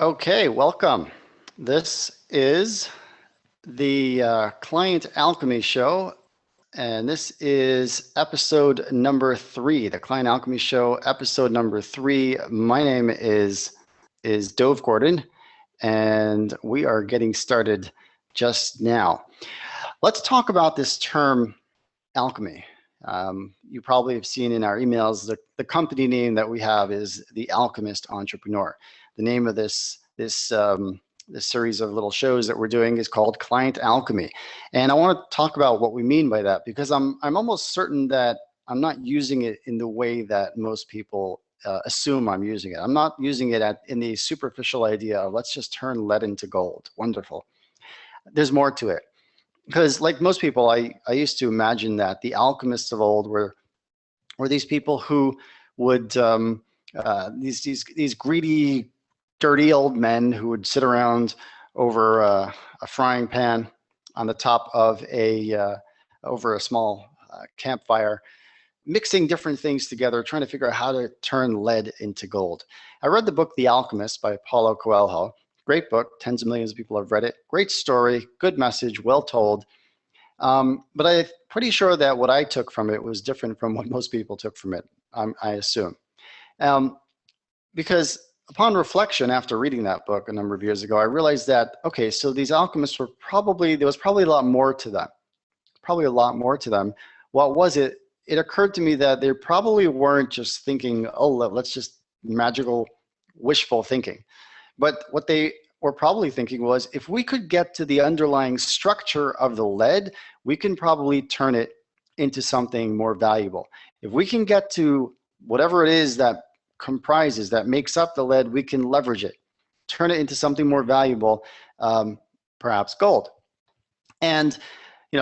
Okay, welcome. This is the Client Alchemy Show, and this is episode number 3, the Client Alchemy Show, episode number 3. My name is Dove Gordon, and we are getting started just now. Let's talk about this term, alchemy. You probably have seen in our emails the company name that we have is The Alchemist Entrepreneur. The name of this series of little shows that we're doing is called Client Alchemy, and I want to talk about what we mean by that, because I'm almost certain that I'm not using it in the way that most people assume I'm using it. I'm not using it in the superficial idea of let's just turn lead into gold. Wonderful. There's more to it. Because like most people, I used to imagine that the alchemists of old were these people who would, these greedy, dirty old men who would sit around over a frying pan on the top of over a small campfire, mixing different things together, trying to figure out how to turn lead into gold. I read the book The Alchemist by Paulo Coelho. Great book, tens of millions of people have read it. Great story, good message, well told. But I'm pretty sure that what I took from it was different from what most people took from it, I assume. Because upon reflection after reading that book a number of years ago, I realized that, okay, so these alchemists were there was probably a lot more to them. Probably a lot more to them. What was it? It occurred to me that they probably weren't just thinking, oh, let's just magical, wishful thinking. But what they were probably thinking was, if we could get to the underlying structure of the lead, we can probably turn it into something more valuable. If we can get to whatever it is that comprises, that makes up the lead, we can leverage it, turn it into something more valuable, perhaps gold. And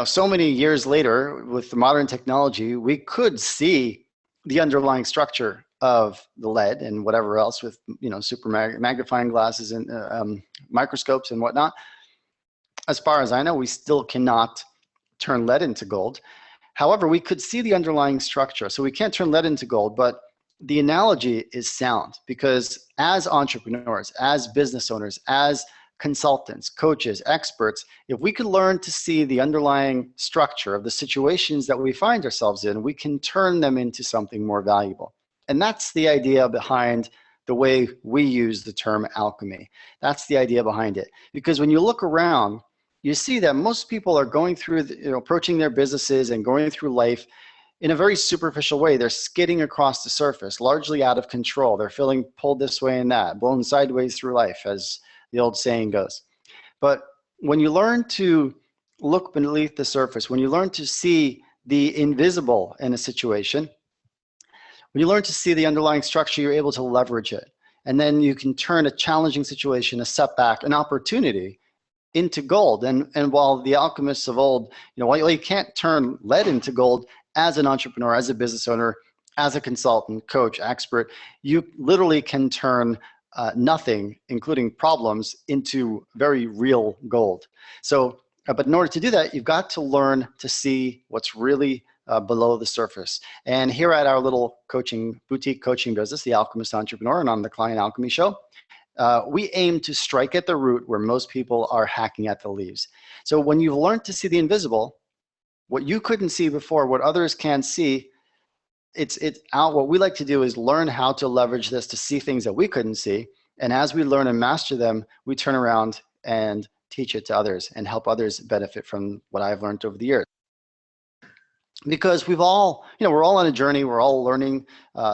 so many years later, with the modern technology, we could see the underlying structure of the lead and whatever else with super magnifying glasses and microscopes and whatnot. As far as I know, we still cannot turn lead into gold. However, we could see the underlying structure. So we can't turn lead into gold, but the analogy is sound, because as entrepreneurs, as business owners, as consultants, coaches, experts, if we could learn to see the underlying structure of the situations that we find ourselves in, we can turn them into something more valuable. And that's the idea behind the way we use the term alchemy. That's the idea behind it. Because when you look around, you see that most people are going through, approaching their businesses and going through life in a very superficial way. They're skidding across the surface, largely out of control. They're feeling pulled this way and that, blown sideways through life, as the old saying goes. But when you learn to look beneath the surface, when you learn to see the invisible in a situation, when you learn to see the underlying structure, you're able to leverage it. And then you can turn a challenging situation, a setback, an opportunity into gold. And while the alchemists of old, while you can't turn lead into gold, as an entrepreneur, as a business owner, as a consultant, coach, expert, you literally can turn nothing, including problems, into very real gold. So, but in order to do that, you've got to learn to see what's really below the surface. And here at our little boutique coaching business, The Alchemist Entrepreneur, and on the Client Alchemy Show, we aim to strike at the root where most people are hacking at the leaves. So when you've learned to see the invisible, what you couldn't see before, what others can't see, it's out. What we like to do is learn how to leverage this to see things that we couldn't see. And as we learn and master them, we turn around and teach it to others and help others benefit from what I've learned over the years. Because we're all on a journey. We're all learning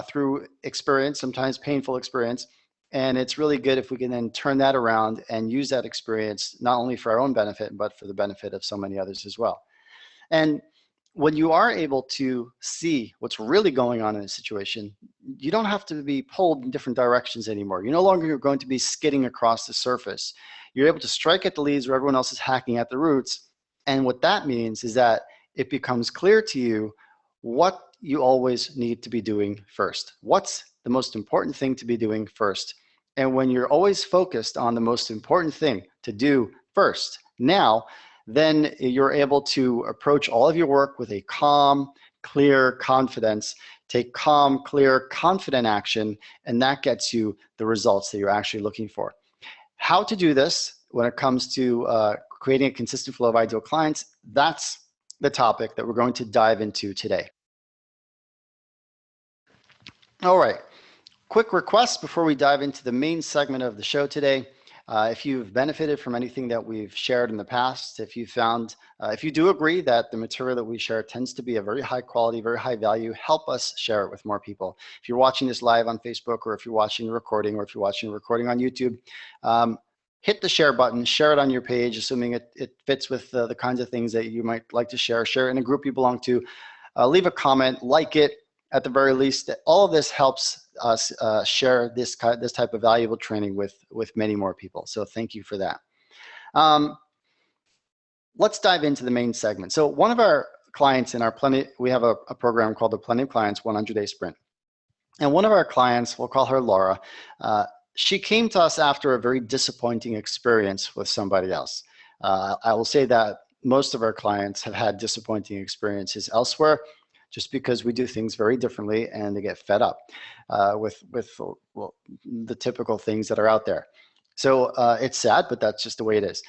through experience, sometimes painful experience. And it's really good if we can then turn that around and use that experience, not only for our own benefit, but for the benefit of so many others as well. And when you are able to see what's really going on in a situation, you don't have to be pulled in different directions anymore. You're no longer going to be skidding across the surface. You're able to strike at the leaves where everyone else is hacking at the roots. And what that means is that it becomes clear to you what you always need to be doing first. What's the most important thing to be doing first? And when you're always focused on the most important thing to do first, now, then you're able to approach all of your work with a calm, clear confidence, take calm, clear, confident action, and that gets you the results that you're actually looking for. how to do this when it comes to creating a consistent flow of ideal clients, that's the topic that we're going to dive into today. All right, quick request before we dive into the main segment of the show today. If you've benefited from anything that we've shared in the past, if you do agree that the material that we share tends to be a very high quality, very high value, help us share it with more people. If you're watching this live on Facebook, or if you're watching the recording, or if you're watching the recording on YouTube, hit the share button, share it on your page, assuming it fits with the kinds of things that you might like to share. Share it in a group you belong to. Leave a comment, like it. At the very least, all of this helps us share this type of valuable training with many more people. So thank you for that. Let's dive into the main segment. So one of our clients in our we have a program called the Plenty of Clients 100-Day Sprint. And one of our clients, we'll call her Laura, she came to us after a very disappointing experience with somebody else. I will say that most of our clients have had disappointing experiences elsewhere, just because we do things very differently and they get fed up with the typical things that are out there. So it's sad, but that's just the way it is.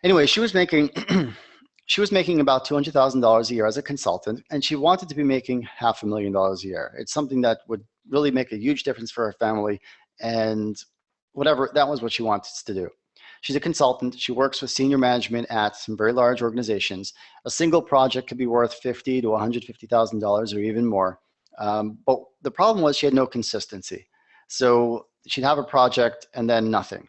Anyway, she was making about $200,000 a year as a consultant, and she wanted to be making $500,000 a year. It's something that would really make a huge difference for her family, and whatever, that was what she wanted to do. She's a consultant. She works with senior management at some very large organizations. A single project could be worth $50,000 to $150,000 or even more. But the problem was she had no consistency. So she'd have a project and then nothing.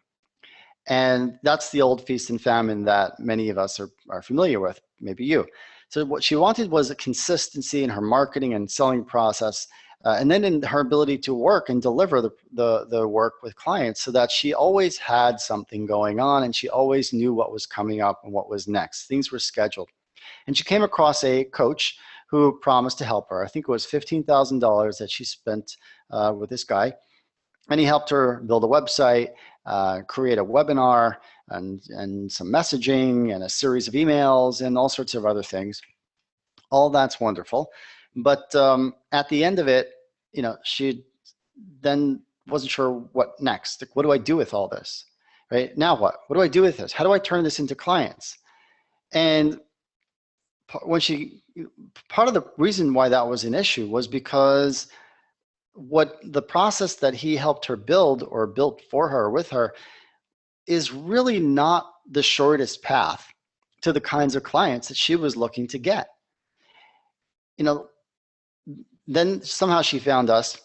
And that's the old feast and famine that many of us are familiar with, maybe you. So what she wanted was a consistency in her marketing and selling process, and then in her ability to work and deliver the work with clients, so that she always had something going on and she always knew what was coming up and what was next. Things were scheduled. And she came across a coach who promised to help her. I think it was $15,000 that she spent with this guy. And he helped her build a website, create a webinar, and some messaging and a series of emails and all sorts of other things. All that's wonderful. But at the end of it, she then wasn't sure what next. Like, what do I do with all this? Right? Now what? What do I do with this? How do I turn this into clients? And part of the reason why that was an issue was because what the process that he helped her build, or built for her, with her, is really not the shortest path to the kinds of clients that she was looking to get. Then somehow she found us,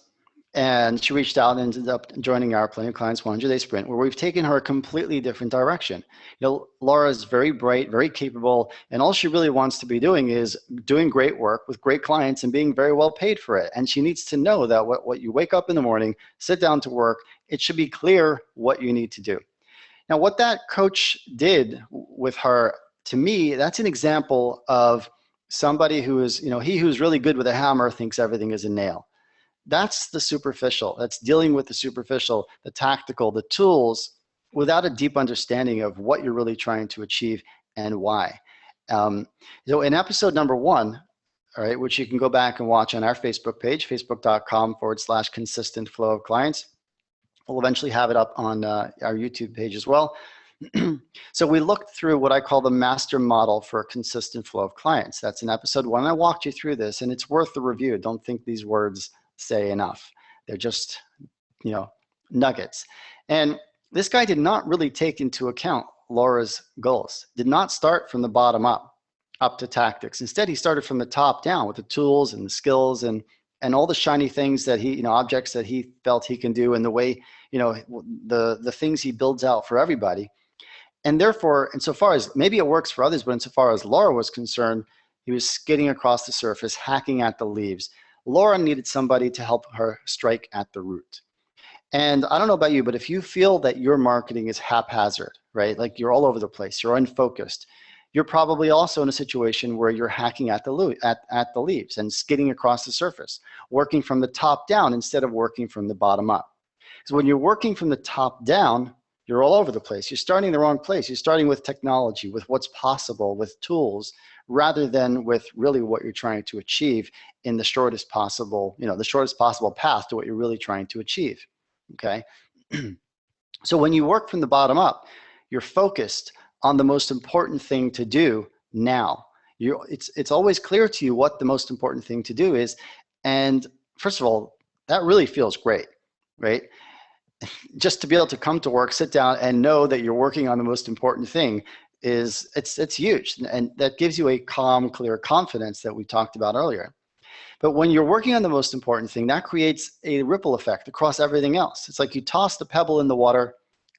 and she reached out and ended up joining our Plenty of Clients 100-Day Sprint, where we've taken her a completely different direction. Laura is very bright, very capable, and all she really wants to be doing is doing great work with great clients and being very well paid for it. And she needs to know that what you wake up in the morning, sit down to work, it should be clear what you need to do. Now, what that coach did with her, to me, that's an example of somebody who is, he who's really good with a hammer thinks everything is a nail. That's the superficial. That's dealing with the superficial, the tactical, the tools, without a deep understanding of what you're really trying to achieve and why. So in episode number 1, all right, which you can go back and watch on our Facebook page, facebook.com/consistent flow of clients. We'll eventually have it up on our YouTube page as well. So we looked through what I call the master model for a consistent flow of clients. That's in episode 1. I walked you through this, and it's worth the review. Don't think these words say enough. They're just, nuggets. And this guy did not really take into account Laura's goals. Did not start from the bottom up to tactics. Instead, he started from the top down with the tools and the skills and all the shiny things that he, objects that he felt he can do, and the way, the things he builds out for everybody. And therefore, insofar as maybe it works for others, but insofar as Laura was concerned, he was skidding across the surface, hacking at the leaves. Laura needed somebody to help her strike at the root. And I don't know about you, but if you feel that your marketing is haphazard, right? Like you're all over the place, you're unfocused, you're probably also in a situation where you're hacking at the leaves and skidding across the surface, working from the top down instead of working from the bottom up. So when you're working from the top down, you're all over the place. You're starting in the wrong place. You're starting with technology, with what's possible, with tools, rather than with really what you're trying to achieve in the shortest possible, the shortest possible path to what you're really trying to achieve. Okay. So when you work from the bottom up, you're focused on the most important thing to do now. It's always clear to you what the most important thing to do is. And first of all, that really feels great, right? Just to be able to come to work, sit down, and know that you're working on the most important thing it's huge. And that gives you a calm, clear confidence that we talked about earlier. But when you're working on the most important thing, that creates a ripple effect across everything else. It's like you toss the pebble in the water,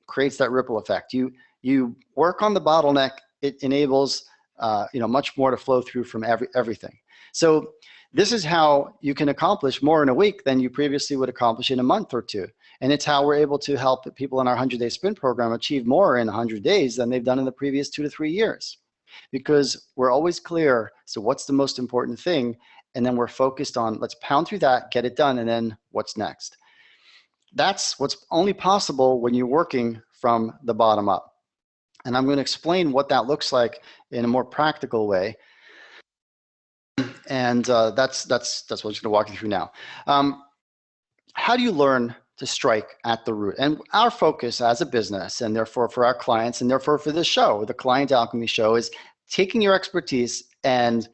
creates that ripple effect. You work on the bottleneck, it enables much more to flow through from everything. So this is how you can accomplish more in a week than you previously would accomplish in a month or two. And it's how we're able to help people in our 100-day sprint program achieve more in 100 days than they've done in the previous 2 to 3 years. Because we're always clear, so what's the most important thing? And then we're focused on, let's pound through that, get it done, and then what's next? That's what's only possible when you're working from the bottom up. And I'm going to explain what that looks like in a more practical way. And that's what I'm going to walk you through now. How do you learn to strike at the root? And our focus as a business, and therefore for our clients, and therefore for this show, the Client Alchemy Show, is taking your expertise and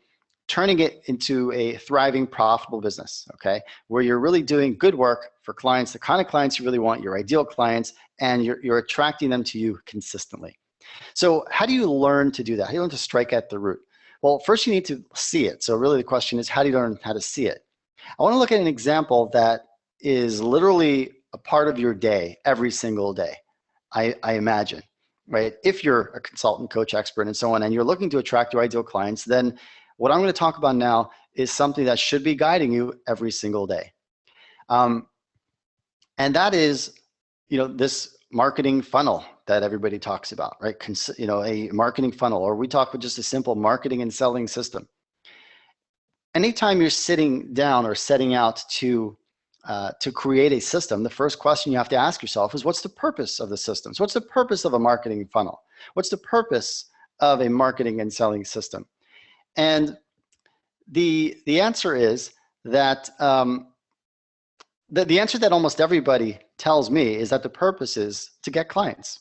turning it into a thriving, profitable business, okay? Where you're really doing good work for clients, the kind of clients you really want, your ideal clients, and you're attracting them to you consistently. So how do you learn to do that? How do you learn to strike at the root? Well, first you need to see it. So really the question is, how do you learn how to see it? I want to look at an example that is literally a part of your day every single day, I imagine, right? If you're a consultant, coach, expert, and so on, and you're looking to attract your ideal clients, then what I'm going to talk about now is something that should be guiding you every single day. And that is, this marketing funnel that everybody talks about, right? A marketing funnel, or we talk with just a simple marketing and selling system. Anytime you're sitting down or setting out to create a system, the first question you have to ask yourself is, what's the purpose of the system? So what's the purpose of a marketing funnel? What's the purpose of a marketing and selling system? And the answer is that the answer that almost everybody tells me is that the purpose is to get clients.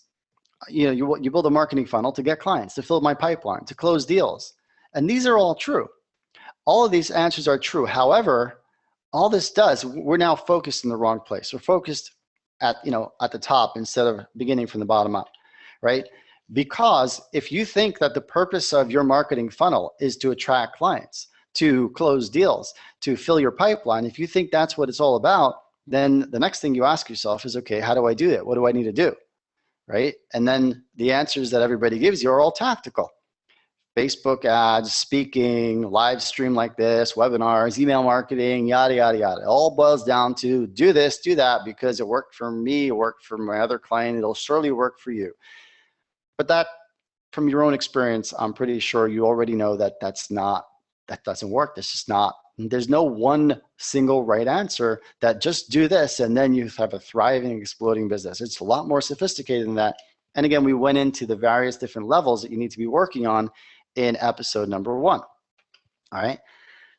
You build a marketing funnel to get clients, to fill my pipeline, to close deals. And these are all true. All of these answers are true. However, all this does, we're now focused in the wrong place. We're focused at the top instead of beginning from the bottom up, right? Because if you think that the purpose of your marketing funnel is to attract clients, to close deals, to fill your pipeline, if you think that's what it's all about, then the next thing you ask yourself is, okay, how do I do that? What do I need to do, right? And then the answers that everybody gives you are all tactical. Facebook ads, speaking, live stream like this, webinars, email marketing, yada, yada, yada. It all boils down to do this, do that, because it worked for me, it worked for my other client, it'll surely work for you. But that, from your own experience, I'm pretty sure you already know that that doesn't work. There's no one single right answer that just do this and then you have a thriving, exploding business. It's a lot more sophisticated than that. And again, we went into the various different levels that you need to be working on in episode number 1. All right.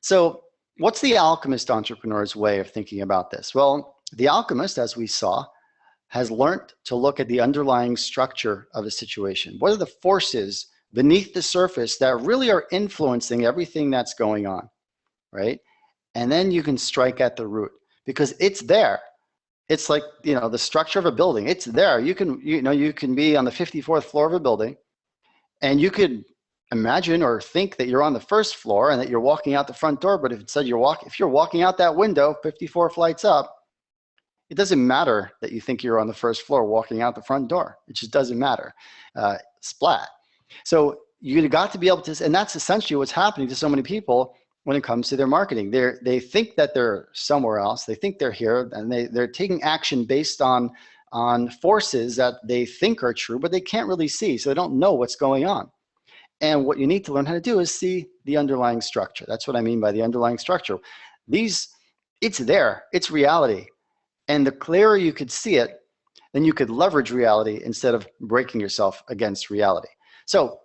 So what's the alchemist entrepreneur's way of thinking about this? Well, the alchemist, as we saw, has learned to look at the underlying structure of a situation. What are the forces beneath the surface that really are influencing everything that's going on, right? And then you can strike at the root because it's there. It's like, the structure of a building. It's there. You can be on the 54th floor of a building and you could imagine or think that you're on the first floor and that you're walking out the front door. But if instead if you're walking out that window 54 flights up, it doesn't matter that you think you're on the first floor walking out the front door. It just doesn't matter. Splat. So you got to be able to, and that's essentially what's happening to so many people when it comes to their marketing. They think that they're somewhere else. They think they're here, and they're taking action based on forces that they think are true, but they can't really see. So they don't know what's going on. And what you need to learn how to do is see the underlying structure. That's what I mean by the underlying structure. It's there. It's reality. And the clearer you could see it, then you could leverage reality instead of breaking yourself against reality. So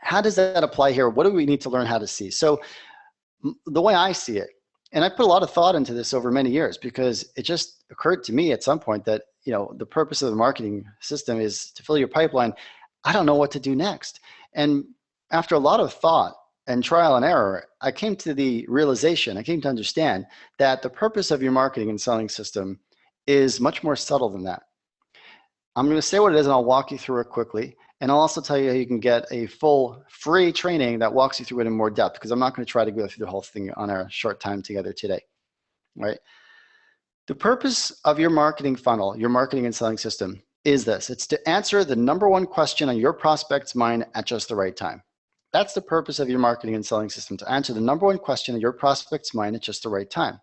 how does that apply here? What do we need to learn how to see? So the way I see it, and I put a lot of thought into this over many years because it just occurred to me at some point that, the purpose of the marketing system is to fill your pipeline. I don't know what to do next. And after a lot of thought and trial and error, I came to the realization, I came to understand that the purpose of your marketing and selling system is much more subtle than that. I'm going to say what it is, and I'll walk you through it quickly. And I'll also tell you how you can get a full free training that walks you through it in more depth, because I'm not going to try to go through the whole thing on our short time together today, right? The purpose of your marketing funnel, your marketing and selling system, is this. It's to answer the #1 question on your prospect's mind at just the right time. That's the purpose of your marketing and selling system, to answer the #1 question on your prospect's mind at just the right time.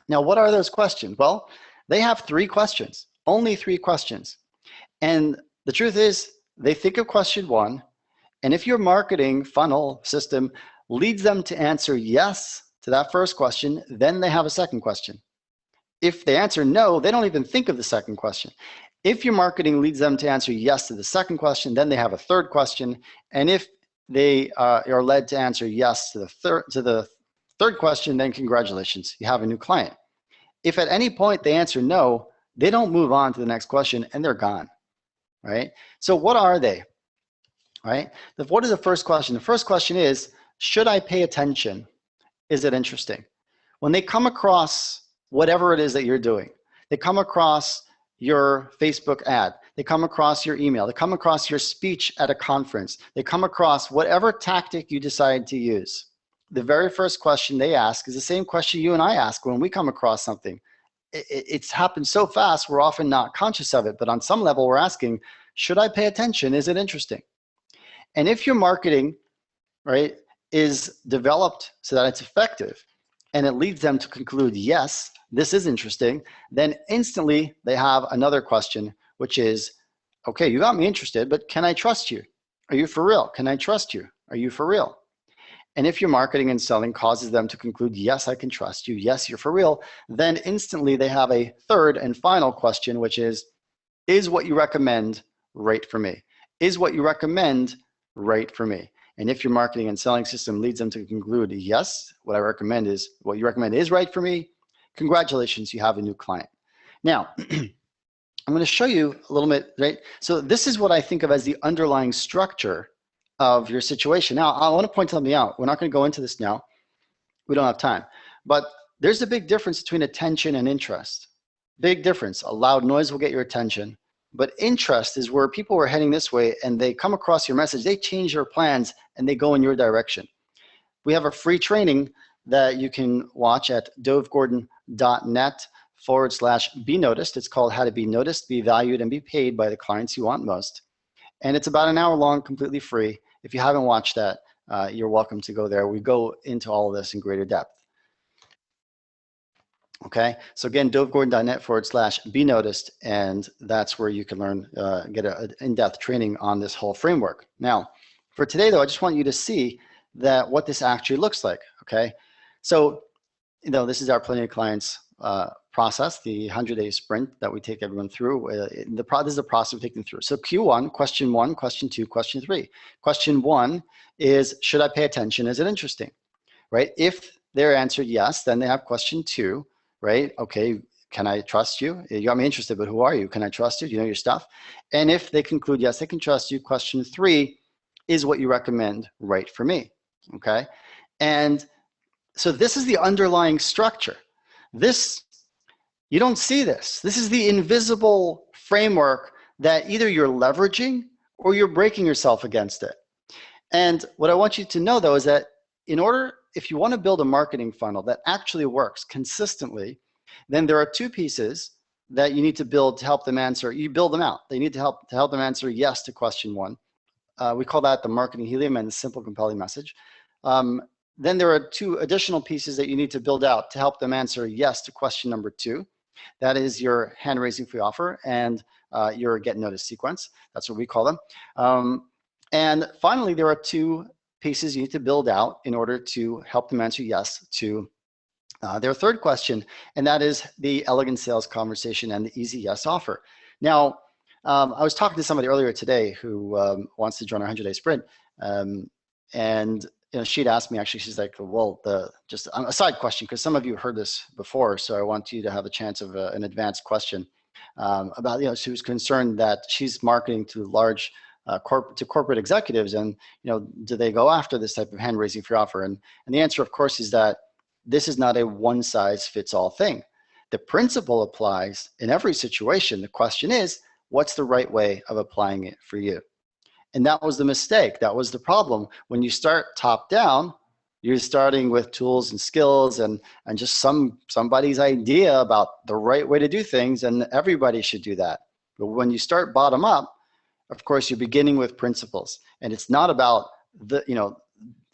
Now, what are those questions? Well, they have 3 questions, only 3 questions. And the truth is, they think of question 1, and if your marketing funnel system leads them to answer yes to that first question, then they have a second question. If they answer no, they don't even think of the second question. If your marketing leads them to answer yes to the second question, then they have a third question. And if they are led to answer yes to the third question, then congratulations, you have a new client. If at any point they answer no, they don't move on to the next question, and they're gone. Right? So what are they? Right? What is the first question? The first question is, should I pay attention? Is it interesting? When they come across whatever it is that you're doing, they come across your Facebook ad, they come across your email, they come across your speech at a conference, they come across whatever tactic you decide to use, the very first question they ask is the same question you and I ask when we come across something. It's happened so fast, we're often not conscious of it, but on some level we're asking, should I pay attention? Is it interesting? And if your marketing, right, is developed so that it's effective and it leads them to conclude, yes, this is interesting, then instantly they have another question, which is, okay, you got me interested, but can I trust you? Are you for real? Can I trust you? Are you for real? And if your marketing and selling causes them to conclude, yes, I can trust you, yes, you're for real, then instantly they have a third and final question, which is what you recommend right for me? Is what you recommend right for me? And if your marketing and selling system leads them to conclude, yes, what you recommend is right for me, congratulations, you have a new client. Now, I'm going to show you a little bit, right? So this is what I think of as the underlying structure of your situation. Now, I want to point something out. We're not going to go into this now. We don't have time. But there's a big difference between attention and interest. Big difference. A loud noise will get your attention. But interest is where people are heading this way and they come across your message, they change their plans and they go in your direction. We have a free training that you can watch at dovegordon.net/be noticed. It's called How to Be Noticed, Be Valued, and Be Paid by the Clients You Want Most. And it's about an hour long, completely free. If you haven't watched that, you're welcome to go there. We go into all of this in greater depth. Okay, so again, dovegordon.net/be noticed, and that's where you can learn, get an in-depth training on this whole framework. Now, for today though, I just want you to see that what this actually looks like, okay? So, this is our Plenty of Clients process, the 100-day sprint that we take everyone through. This is the process we take them through. So Q1, question 1, question 2, question 3. Question 1 is, should I pay attention? Is it interesting? Right? If they're answered yes, then they have question 2, right? Okay, can I trust you? You got me interested, but who are you? Can I trust you? Do you know your stuff? And if they conclude yes, they can trust you, question 3 is what you recommend right for me, okay? And so this is the underlying structure. You don't see this. This is the invisible framework that either you're leveraging or you're breaking yourself against it. And what I want you to know though is that if you want to build a marketing funnel that actually works consistently, then there are 2 pieces that you need to build to help them answer. You build them out. They need to help them answer yes to question 1. We call that the marketing helium and the simple compelling message. Then there are 2 additional pieces that you need to build out to help them answer yes to question number 2. That is your hand-raising free offer and your get noticed sequence. That's what we call them. And finally, there are 2 pieces you need to build out in order to help them answer yes to their third question, and that is the elegant sales conversation and the easy yes offer. Now, I was talking to somebody earlier today who wants to join our 100-day sprint, and she'd asked me, actually, she's like, well, just a side question, because some of you heard this before, so I want you to have a chance of an advanced question. about, she was concerned that she's marketing to large corporate executives, and do they go after this type of hand raising for offer? And the answer, of course, is that this is not a one size fits all thing. The principle applies in every situation. The question is, what's the right way of applying it for you? And that was the mistake. That was the problem. When you start top down, you're starting with tools and skills and just somebody's idea about the right way to do things, and everybody should do that. But when you start bottom up, of course, you're beginning with principles, and it's not about the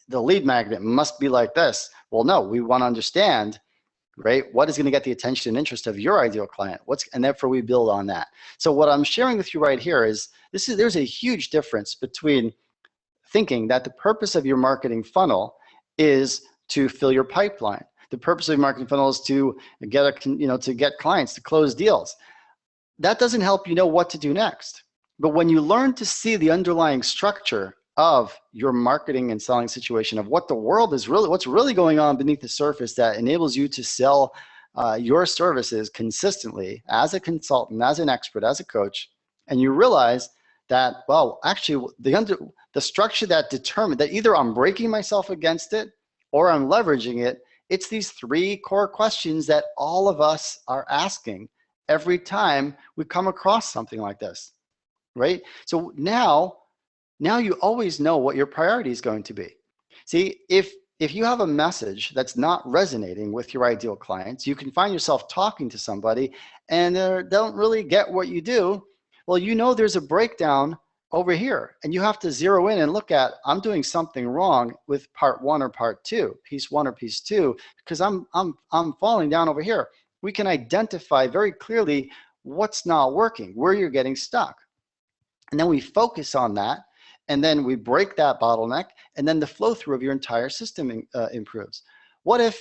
lead magnet must be like this. Well, no, we want to understand, right, what is going to get the attention and interest of your ideal client, and therefore we build on that. So what I'm sharing with you right here is there's a huge difference between thinking that the purpose of your marketing funnel is to fill your pipeline. The purpose of your marketing funnel is to get to get clients, to close deals. That doesn't help you know what to do next. But when you learn to see the underlying structure of your marketing and selling situation, of what the world is really, what's really going on beneath the surface that enables you to sell your services consistently as a consultant, as an expert, as a coach, and you realize that, well, actually the structure that determined that either I'm breaking myself against it or I'm leveraging it, it's these three core questions that all of us are asking every time we come across something like this, right? So now you always know what your priority is going to be. See, if you have a message that's not resonating with your ideal clients, you can find yourself talking to somebody and they don't really get what you do. Well, there's a breakdown over here, and you have to zero in and look at, I'm doing something wrong with part one or part two, piece one or piece two, because I'm falling down over here. We can identify very clearly what's not working, where you're getting stuck. And then we focus on that, and then we break that bottleneck, and then the flow through of your entire system improves. What if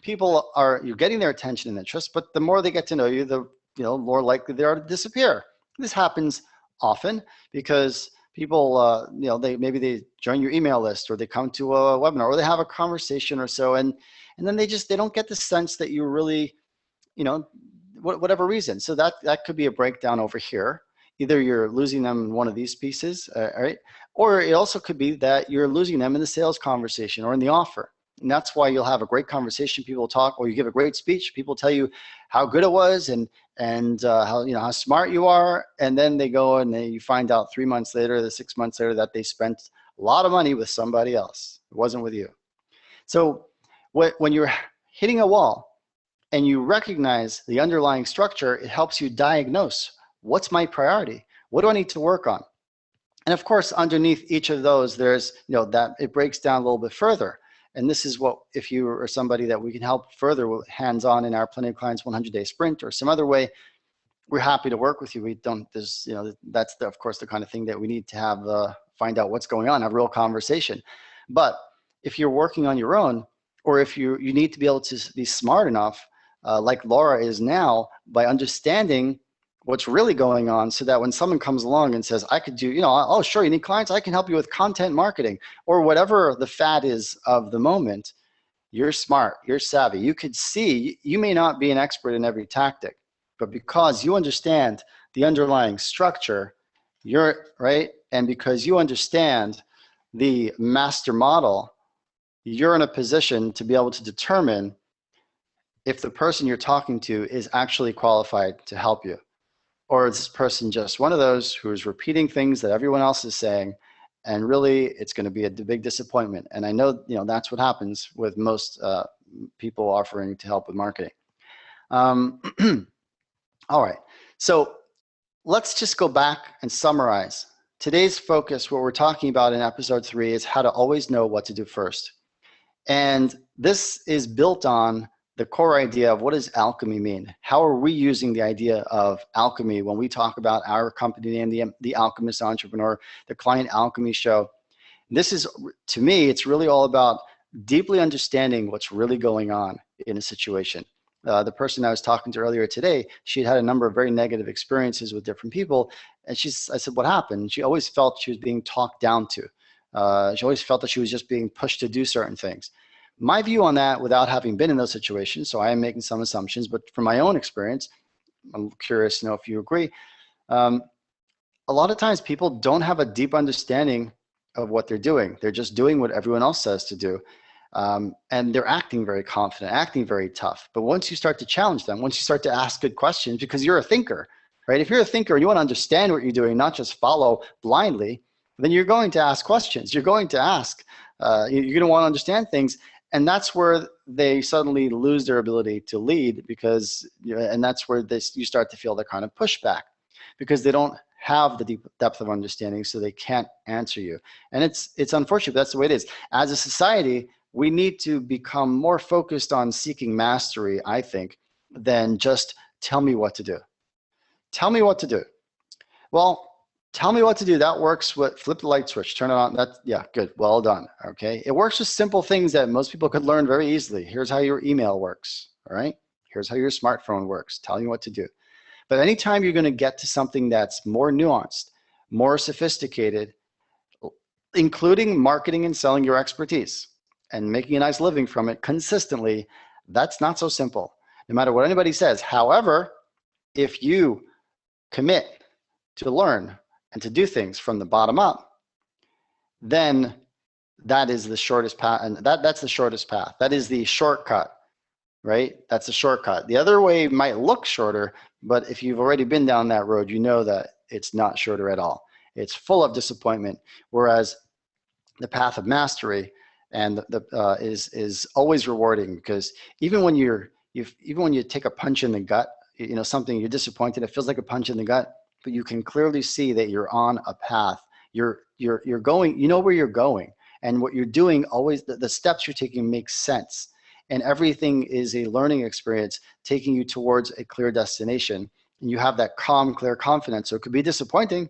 you're getting their attention and interest, but the more they get to know you, the more likely they are to disappear. This happens often because people, maybe they join your email list, or they come to a webinar, or they have a conversation or so, and then they don't get the sense that you really, whatever reason. So that could be a breakdown over here. Either you're losing them in one of these pieces, right? Or it also could be that you're losing them in the sales conversation or in the offer. And that's why you'll have a great conversation, people talk, or you give a great speech, people tell you how good it was and how smart you are, and then they go and you find out 3 months later, 6 months later, that they spent a lot of money with somebody else. It wasn't with you. So when you're hitting a wall and you recognize the underlying structure, it helps you diagnose, what's my priority? What do I need to work on? And of course, underneath each of those, there's that it breaks down a little bit further. And this is what, if you are somebody that we can help further with hands-on in our Plenty of Clients 100-day sprint or some other way, we're happy to work with you. We don't, that's of course the kind of thing that we need to have, find out what's going on, have a real conversation. But if you're working on your own, or if you need to be able to be smart enough, like Laura is now, by understanding what's really going on, so that when someone comes along and says, I could do, oh, sure, you need clients, I can help you with content marketing, or whatever the fad is of the moment, you're smart, you're savvy. You could see, you may not be an expert in every tactic, but because you understand the underlying structure, you're right, and because you understand the master model, you're in a position to be able to determine if the person you're talking to is actually qualified to help you. Or is this person just one of those who is repeating things that everyone else is saying, and really it's going to be a big disappointment? And I know that's what happens with most people offering to help with marketing. All right, so let's just go back and summarize. Today's focus, what we're talking about in episode 3, is how to always know what to do first. And this is built on the core idea of, what does alchemy mean? How are we using the idea of alchemy when we talk about our company name, the Alchemist Entrepreneur, the Client Alchemy Show? This is, to me, it's really all about deeply understanding what's really going on in a situation. The person I was talking to earlier today, she had a number of very negative experiences with different people, and I said, what happened? She always felt she was being talked down to. She always felt that she was just being pushed to do certain things. My view on that, without having been in those situations, so I am making some assumptions, but from my own experience, I'm curious to know if you agree. A lot of times people don't have a deep understanding of what they're doing. They're just doing what everyone else says to do. And they're acting very confident, acting very tough. But once you start to challenge them, once you start to ask good questions, because you're a thinker, right? If you're a thinker and you want to understand what you're doing, not just follow blindly, then you're going to ask questions. You're going to ask, you're going to want to understand things. And that's where they suddenly lose their ability to lead, because, and that's where you start to feel the kind of pushback, because they don't have the deep depth of understanding, so they can't answer you. And it's unfortunate, but that's the way it is. As a society, we need to become more focused on seeking mastery, I think, than just tell me what to do. Tell me what to do. Well, tell me what to do. That works with flip the light switch, turn it on. Yeah, good, well done, okay? It works with simple things that most people could learn very easily. Here's how your email works, all right? Here's how your smartphone works, telling you what to do. But anytime you're going to get to something that's more nuanced, more sophisticated, including marketing and selling your expertise and making a nice living from it consistently, that's not so simple, no matter what anybody says. However, if you commit to learn and to do things from the bottom up, then that is the shortest path, and that's the shortest path. That is the shortcut, right? That's the shortcut. The other way might look shorter, but if you've already been down that road, you know that it's not shorter at all. It's full of disappointment, whereas the path of mastery and is always rewarding, because even when you take a punch in the gut, something you're disappointed, it feels like a punch in the gut, but you can clearly see that you're on a path. You're going, you know where you're going, and what you're doing always, the steps you're taking make sense. And everything is a learning experience taking you towards a clear destination. And you have that calm, clear confidence. So it could be disappointing,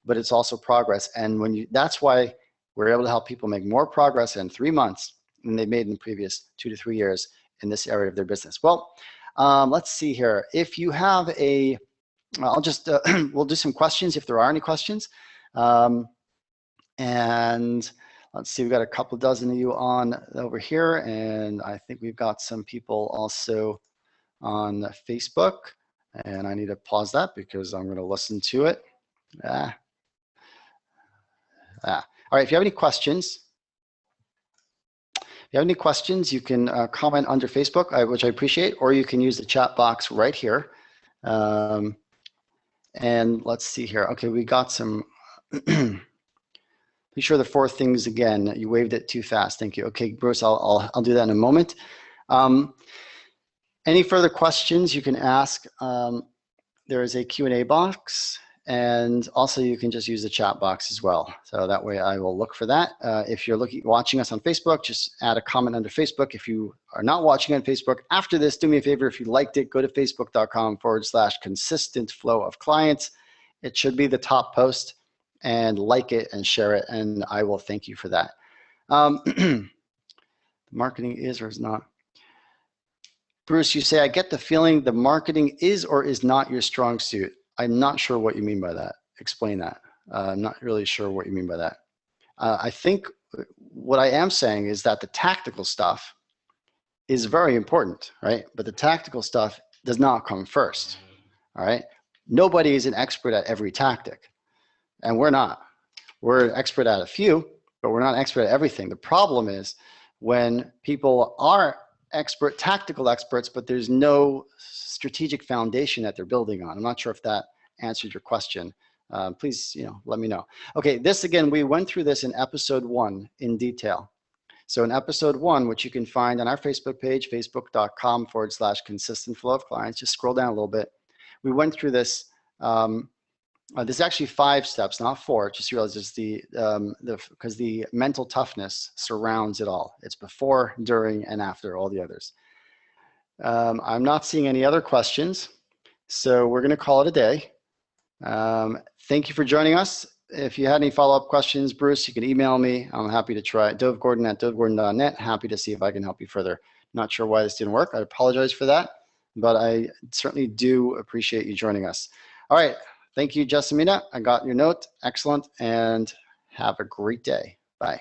but it's also progress. And that's why we're able to help people make more progress in 3 months than they made in the previous 2 to 3 years in this area of their business. Well, let's see here. If you have I'll just, we'll do some questions if there are any questions. And let's see, we've got a couple dozen of you on over here, and I think we've got some people also on Facebook, and I need to pause that because I'm going to listen to it. All right, if you have any questions, you can comment under Facebook, which I appreciate, or you can use the chat box right here. And let's see here. Okay, we got some. Be sure the 4 things again. You waved it too fast. Thank you. Okay, Bruce, I'll do that in a moment. Any further questions you can ask. There is a Q&A box, and also you can just use the chat box as well. So that way I will look for that. If you're watching us on Facebook, just add a comment under Facebook. If you are not watching on Facebook after this, do me a favor. If you liked it, go to facebook.com/consistent flow of clients. It should be the top post, and like it and share it, and I will thank you for that. Marketing is or is not. Bruce, you say, I get the feeling the marketing is or is not your strong suit. I'm not sure what you mean by that. Explain that. I'm not really sure what you mean by that. I think what I am saying is that the tactical stuff is very important, right? But the tactical stuff does not come first, all right? Nobody is an expert at every tactic. And we're not. We're an expert at a few, but we're not expert at everything. The problem is when people are tactical experts, but there's no strategic foundation that they're building on. I'm not sure if that answered your question. Please, let me know. Okay, this again, we went through this in episode 1 in detail. So in episode 1, which you can find on our Facebook page, facebook.com/consistent flow of clients, just scroll down a little bit. We went through this. There's actually 5 steps, not 4. Just realize it's because the mental toughness surrounds it all. It's before, during, and after all the others. I'm not seeing any other questions, so we're going to call it a day. Thank you for joining us. If you had any follow-up questions, Bruce, you can email me. I'm happy to try. dovegordon@dovegordon.net. Happy to see if I can help you further. Not sure why this didn't work. I apologize for that, but I certainly do appreciate you joining us. All right. Thank you, Jessamina. I got your note. Excellent. And have a great day. Bye.